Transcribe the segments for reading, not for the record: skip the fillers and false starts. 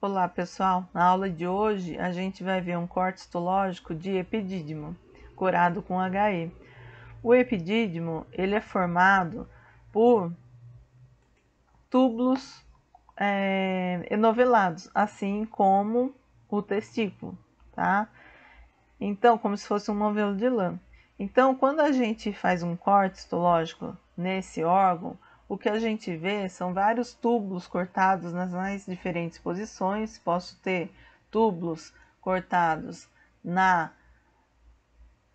Olá pessoal, na aula de hoje a gente vai ver um corte histológico de epidídimo, corado com HE. O epidídimo ele é formado por túbulos enovelados, assim como o testículo, tá? Então, como se fosse um novelo de lã. Então, quando a gente faz um corte histológico nesse órgão, o que a gente vê são vários túbulos cortados nas mais diferentes posições. Posso ter túbulos cortados na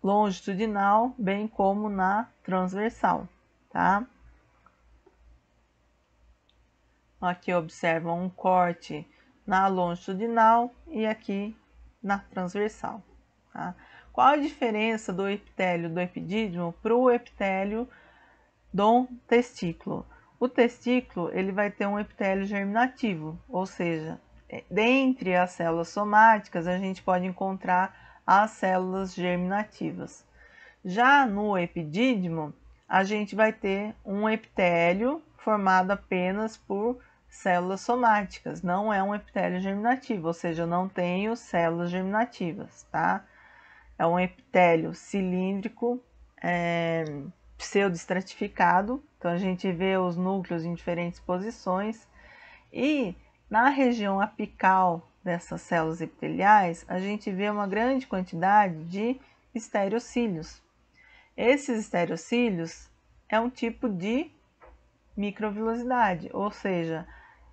longitudinal, bem como na transversal, tá? Aqui observam um corte na longitudinal e aqui na transversal, tá? Qual a diferença do epitélio do epidídimo para o epitélio do testículo? O testículo ele vai ter um epitélio germinativo, ou seja, dentre as células somáticas a gente pode encontrar as células germinativas. Já no epidídimo, a gente vai ter um epitélio formado apenas por células somáticas, não é um epitélio germinativo, ou seja, eu não tenho células germinativas, tá? É um epitélio cilíndrico, pseudoestratificado, então a gente vê os núcleos em diferentes posições, e na região apical dessas células epiteliais, a gente vê uma grande quantidade de estereocílios. Esses estereocílios é um tipo de microvilosidade, ou seja,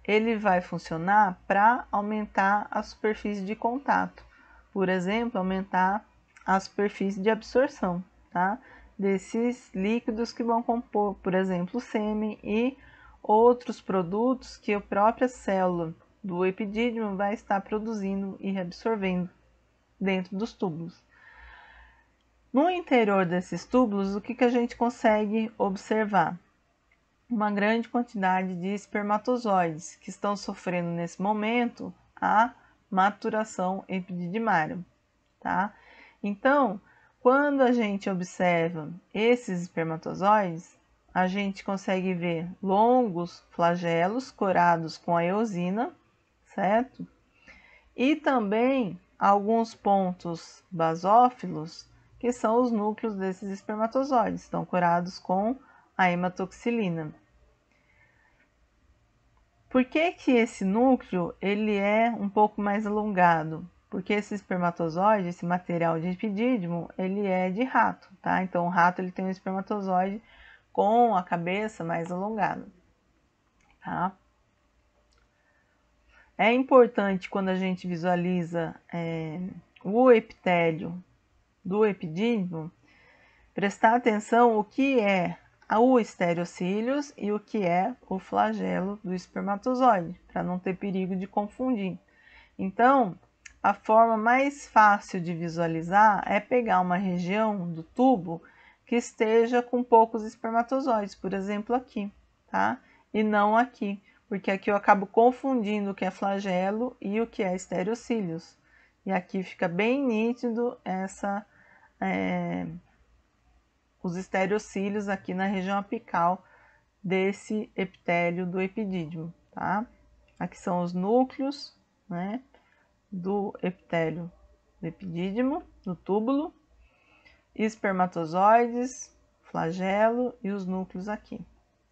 ele vai funcionar para aumentar a superfície de contato. Por exemplo, aumentar a superfície de absorção, tá? Desses líquidos que vão compor, por exemplo, o sêmen e outros produtos que a própria célula do epidídimo vai estar produzindo e reabsorvendo dentro dos túbulos. No interior desses túbulos, o que a gente consegue observar? Uma grande quantidade de espermatozoides que estão sofrendo nesse momento a maturação epididimária, tá? Então, quando a gente observa esses espermatozoides, a gente consegue ver longos flagelos corados com a eosina, certo? E também alguns pontos basófilos, que são os núcleos desses espermatozoides, estão corados com a hematoxilina. Por que que esse núcleo ele é um pouco mais alongado? Porque esse espermatozoide, esse material de epidídimo, ele é de rato, tá? Então o rato ele tem um espermatozoide com a cabeça mais alongada, tá? É importante quando a gente visualiza o epitélio do epidídimo, prestar atenção o que é o estereocílios e o que é o flagelo do espermatozoide, para não ter perigo de confundir. Então, a forma mais fácil de visualizar é pegar uma região do tubo que esteja com poucos espermatozoides, por exemplo aqui, tá? E não aqui, porque aqui eu acabo confundindo o que é flagelo e o que é estereocílios. E aqui fica bem nítido os estereocílios aqui na região apical desse epitélio do epidídimo, tá? Aqui são os núcleos, né, do epitélio do epidídimo, do túbulo, espermatozoides, flagelo e os núcleos aqui,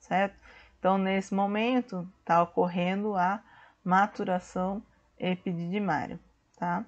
certo? Então, nesse momento, está ocorrendo a maturação epididimária, tá?